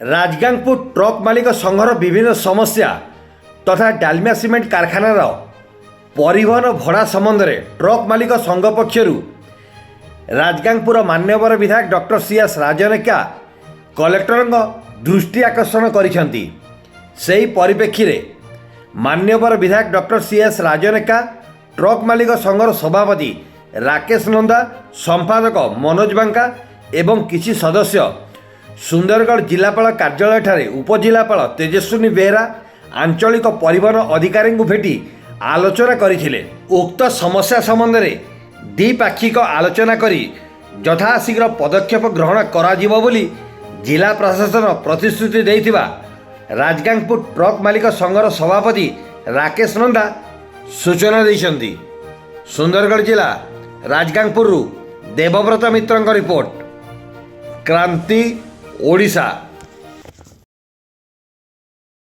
Rajgangpur truck मालिक संघर विभिन्न समस्या तथा डालमिया सीमेंट कारखानार परिवहन भड़ा संबंध में ट्रक मालिक संघ पक्षर राजगांगपुर मान्यवर विधायक डॉक्टर सीएस राजनेका कलेक्टर दृष्टि आकर्षण करिसेंती। सेही परिप्रेक्षी रे मान्यवर विधायक डॉक्टर सीएस राजनेका ट्रक मालिक संघर सभापति राकेश नंदा संपादक मनोज बांका एवं किसी सदस्य सुंदरगढ़ जिलापाल कार्यालय ठारे उपजिलापाल तेजस्विनी बेहरा आंचलिक परिवहन अधिकारी भेटी आलोचना करथिले। उक्त समस्या संबंध में द्विपाक्षिक आलोचना करी यथाशीघ्र पदक्षेप ग्रहण कराजिबो बोली जिला प्रशासन प्रतिश्रुति देइथिबा राजगांगपुर ट्रक मालिक संघर सभापति राकेश नंदा सूचना दैछन्ती। सुंदरगढ़ जिला राजगांगपुर देवव्रत मित्रଙ୍କ रिपोर्ट, क्रांति ओडिशा।